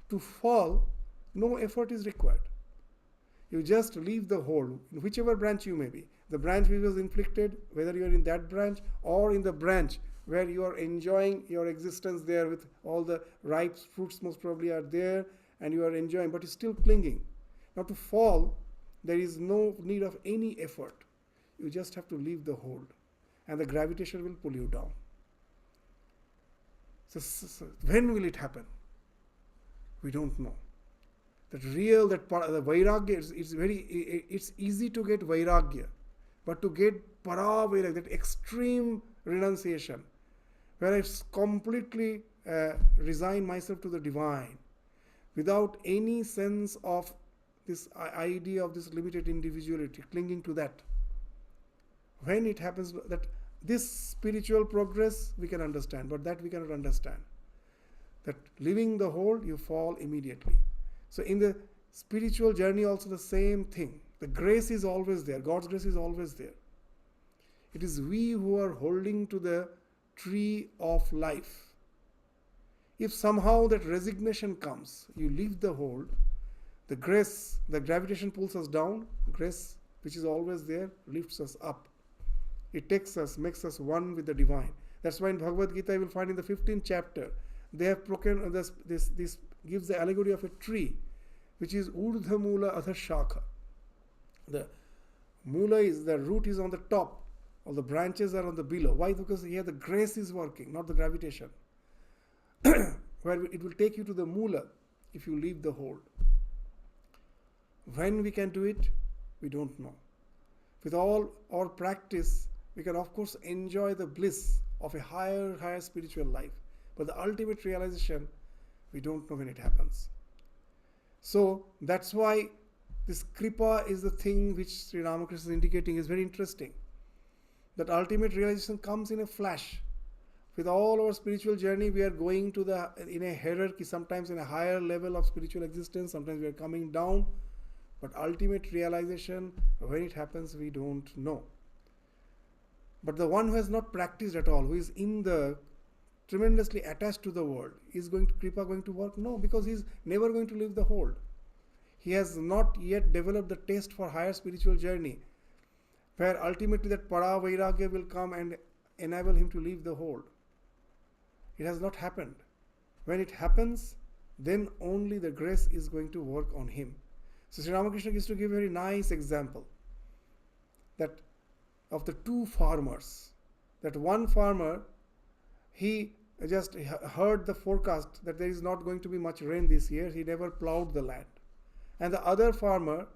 to fall, no effort is required. You just leave the hold, in whichever branch you may be. The branch which was inflicted, whether you are in that branch or in the branch where you are enjoying your existence there with all the ripe fruits most probably are there and you are enjoying, but you're still clinging. Now to fall, there is no need of any effort. You just have to leave the hold and the gravitation will pull you down. So when will it happen? We don't know. That part of the vairagya, it's easy to get vairagya, but to get para vairagya, that extreme renunciation, where I completely resign myself to the divine, without any sense of this idea of this limited individuality, clinging to that. When it happens, that this spiritual progress we can understand, but that we cannot understand. That leaving the hold, you fall immediately. So in the spiritual journey also the same thing. The grace is always there. God's grace is always there. It is we who are holding to the tree of life. If somehow that resignation comes, you leave the hold, the grace, the gravitation pulls us down, grace which is always there lifts us up. It takes us, makes us one with the divine. That's why in Bhagavad Gita you will find in the 15th chapter, they have broken this gives the allegory of a tree, which is urdha mula adha shakha. The mula is, the root is on the top, all the branches are on the below. Why? Because here the grace is working, not the gravitation. Where it will take you to the mula if you leave the hold. When we can do it, we don't know. With all our practice, we can of course enjoy the bliss of a higher spiritual life. But the ultimate realization, we don't know when it happens. So that's why this kripa is the thing which Sri Ramakrishna is indicating is very interesting. That ultimate realization comes in a flash. With all our spiritual journey, we are going to in a hierarchy, sometimes in a higher level of spiritual existence, sometimes we are coming down, but ultimate realization, when it happens, we don't know. But the one who has not practiced at all, who is in the tremendously attached to the world, is Kripa going to work? No, because he is never going to leave the hold. He has not yet developed the taste for higher spiritual journey, where ultimately that para vairagya will come and enable him to leave the hold. It has not happened. When it happens, then only the grace is going to work on him. So Sri Ramakrishna used to give a very nice example that of the two farmers. That one farmer, he just heard the forecast that there is not going to be much rain this year. He never plowed the land. And the other farmer,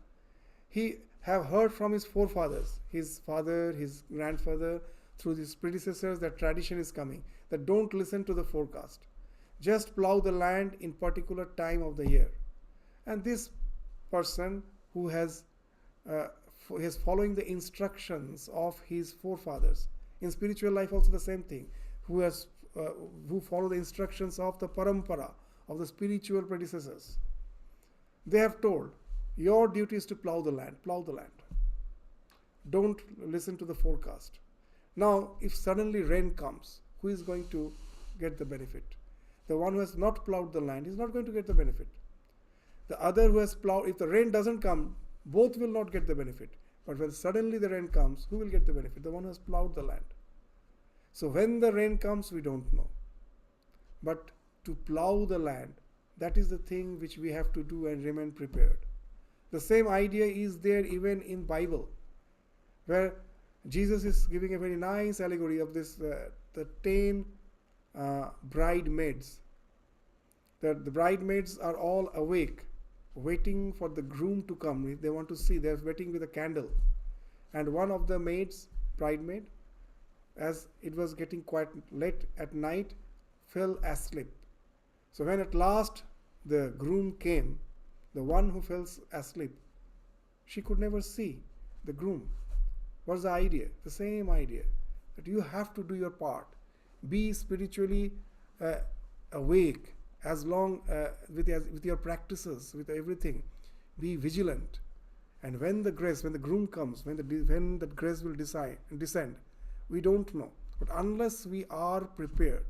he have heard from his forefathers, his father, his grandfather, through his predecessors, that tradition is coming, that don't listen to the forecast. Just plow the land in particular time of the year. And this person who is following the instructions of his forefathers, in spiritual life also the same thing, who follow the instructions of the parampara, of the spiritual predecessors. They have told, your duty is to plow the land. Don't listen to the forecast. Now, if suddenly rain comes, who is going to get the benefit? The one who has not plowed the land is not going to get the benefit. The other who has plowed, if the rain doesn't come, both will not get the benefit. But when suddenly the rain comes, who will get the benefit? The one who has plowed the land. So when the rain comes, we don't know. But to plow the land, that is the thing which we have to do and remain prepared. The same idea is there even in Bible, where Jesus is giving a very nice allegory of this, the 10 bridesmaids. The bridesmaids are all awake, waiting for the groom to come. They want to see, they are waiting with a candle. And one of the maids, bridesmaid, as it was getting quite late at night, fell asleep. So when at last the groom came, the one who fell asleep, she could never see the groom. What's the idea? The same idea, that you have to do your part. Be spiritually awake as long with your practices, with everything. Be vigilant. And when the groom comes, when the grace will descend, we don't know. But unless we are prepared,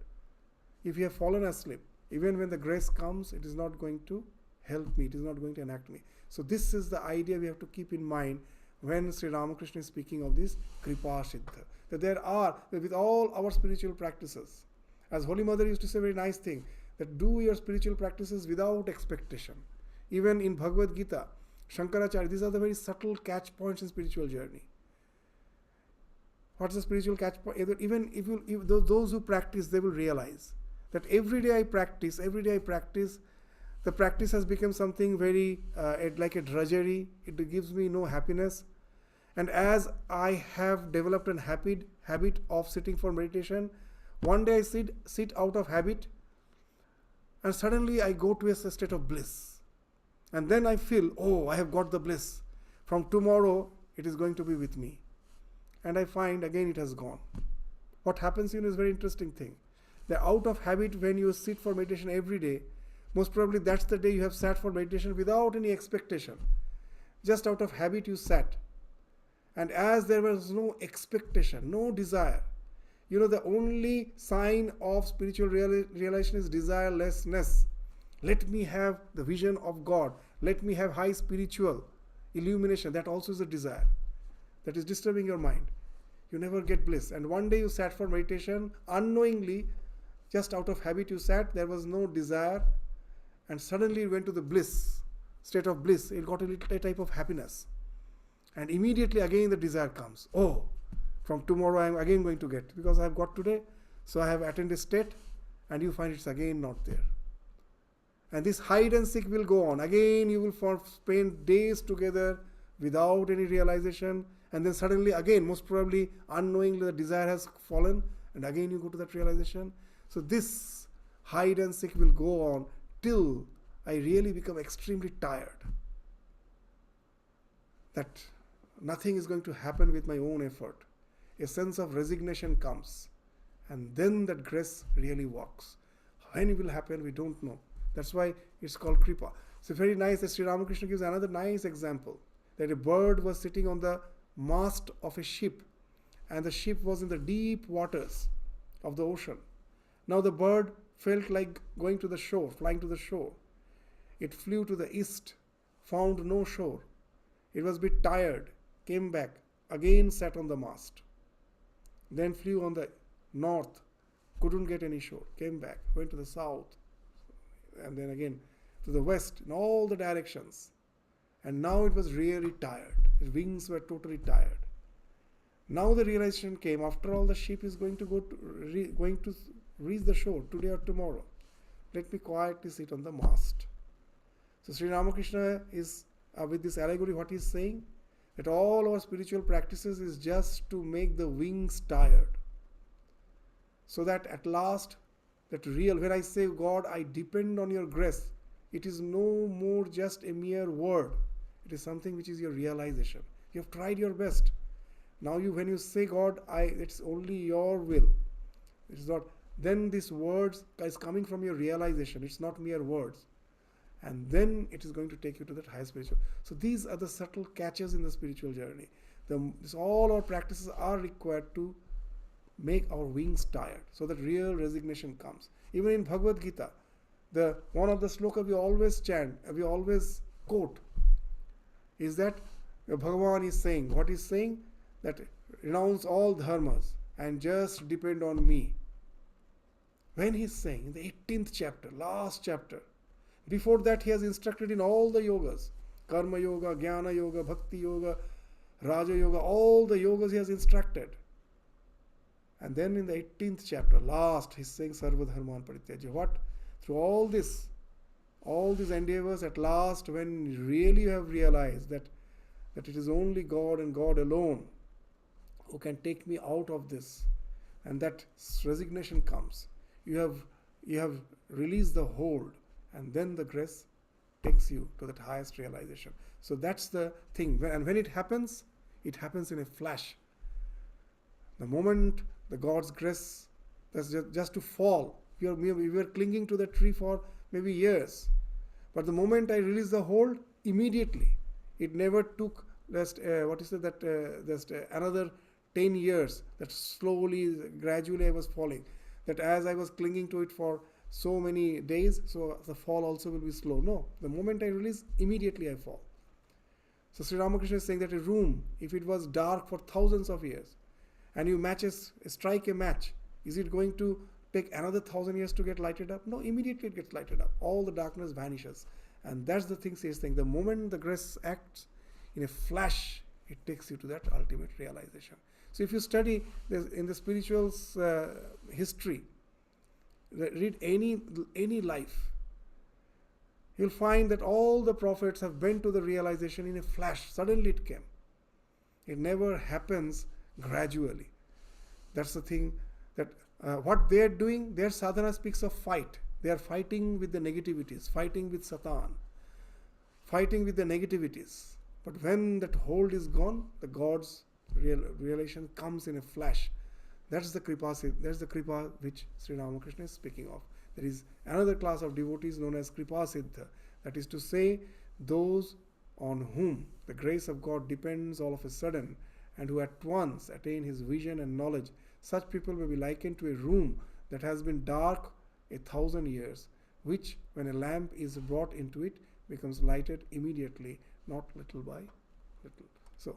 if you have fallen asleep, even when the grace comes, it is not going to help me, it is not going to enact me. So this is the idea we have to keep in mind when Sri Ramakrishna is speaking of this Kripa Siddha. That with all our spiritual practices, as Holy Mother used to say a very nice thing, that do your spiritual practices without expectation. Even in Bhagavad Gita, Shankaracharya, these are the very subtle catch points in spiritual journey. What's the spiritual catch point? Even if those who practice, they will realize that every day I practice, the practice has become something very like a drudgery. It gives me no happiness. And as I have developed a habit of sitting for meditation, one day I sit out of habit, and suddenly I go to a state of bliss. And then I feel, oh, I have got the bliss. From tomorrow, it is going to be with me. And I find again it has gone. What happens is a very interesting thing. That out of habit, when you sit for meditation every day, most probably that's the day you have sat for meditation without any expectation. Just out of habit you sat. And as there was no expectation, no desire, the only sign of spiritual realization is desirelessness. Let me have the vision of God. Let me have high spiritual illumination. That also is a desire. That is disturbing your mind. You never get bliss. And one day you sat for meditation, unknowingly, just out of habit you sat, there was no desire, and suddenly you went to the bliss, state of bliss. It got a type of happiness. And immediately again the desire comes. Oh, from tomorrow I am again going to get, because I have got today, so I have attained a state, and you find it's again not there. And this hide and seek will go on. Again you will spend days together without any realization, and then suddenly again, most probably unknowingly, the desire has fallen, and again you go to that realization. So this hide and seek will go on till I really become extremely tired. That nothing is going to happen with my own effort. A sense of resignation comes. and then that grace really works. When it will happen, we don't know. That's why it's called Kripa. So very nice that Sri Ramakrishna gives another nice example, that a bird was sitting on the mast of a ship, and the ship was in the deep waters of the ocean. Now the bird felt like going to the shore, flying to the shore. It flew to the east, found no shore. It was a bit tired, came back, again sat on the mast. Then flew on the north, couldn't get any shore, came back, went to the south, and then again to the west, in all the directions. And now it was really tired. His wings were totally tired. Now the realization came, after all, the ship is going to reach the shore today or tomorrow. Let me quietly sit on the mast. So Sri Ramakrishna is, with this allegory, what he is saying, that all our spiritual practices is just to make the wings tired. So that at last, that real, when I say, God, I depend on your grace, it is no more just a mere word. It is something which is your realization. You have tried your best. Now when you say, God, it's only your will. It is not, then these words is coming from your realization. It's not mere words. And then it is going to take you to that higher spiritual. So these are the subtle catches in the spiritual journey. All our practices are required to make our wings tired, so that real resignation comes. Even in Bhagavad Gita, one of the sloka we always chant, we always quote, is that Bhagavan is saying, what he's saying, that renounce all dharmas and just depend on me. When he's saying, in the 18th chapter, last chapter, before that he has instructed in all the yogas, Karma Yoga, Jnana Yoga, Bhakti Yoga, Raja Yoga, all the yogas he has instructed. And then in the 18th chapter, last, he's saying Sarva Dharman Parityaja. What? Through all these endeavors, at last, when really you have realized that it is only God and God alone who can take me out of this, and that resignation comes, you have released the hold, and then the grace takes you to that highest realization. So that's the thing. And when it happens in a flash. The moment the God's grace, that's just to fall. We were clinging to the tree for maybe years. But the moment I released the hold, immediately, it never took just another 10 years, that slowly, gradually I was falling. That as I was clinging to it for so many days, so the fall also will be slow. No, the moment I release, immediately I fall. So Sri Ramakrishna is saying that a room, if it was dark for thousands of years, and you strike a match, is it going to take another 1,000 years to get lighted up? No, immediately it gets lighted up. All the darkness vanishes. And that's the thing he is saying. The moment the grace acts, in a flash, it takes you to that ultimate realization. So if you study in the spiritual history, read any life, you'll find that all the prophets have been to the realization in a flash. Suddenly it came. It never happens gradually. That's the thing, that what they are doing, their sadhana speaks of fight. They are fighting with the negativities, fighting with Satan, fighting with the negativities. But when that hold is gone, the God's realization comes in a flash. That's the kripa which Sri Ramakrishna is speaking of. There is another class of devotees known as kripa siddha. That is to say, those on whom the grace of God depends all of a sudden, and who at once attain his vision and knowledge. Such people may be likened to a room that has been dark 1,000 years, which, when a lamp is brought into it, becomes lighted immediately, not little by little. So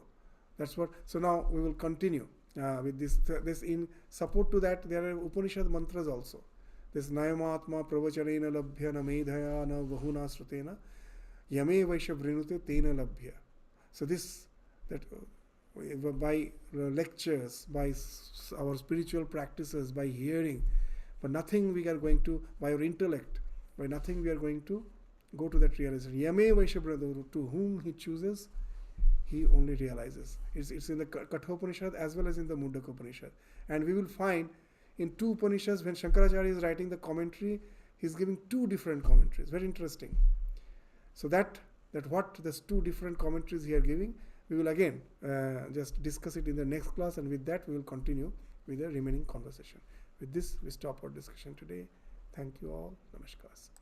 that's what. So now we will continue with this. This in support to that, there are Upanishad mantras also. This Nayamatma pravacharena labhya na medhaya na vahuna srutena yame vaishya vrinute tena labhya. So this, that by lectures, by our spiritual practices, by hearing, but nothing we are going to, by our intellect, by nothing we are going to go to that realization. Yame vaishya vrinute, to whom he chooses, he only realizes. It's in the Kathopanishad as well as in the Mundaka Upanishad. And we will find in two Upanishads, when Shankaracharya is writing the commentary, he's giving two different commentaries. Very interesting. So that what these two different commentaries he are giving, we will again just discuss it in the next class, and with that we will continue with the remaining conversation. With this, we stop our discussion today. Thank you all. Namaskar.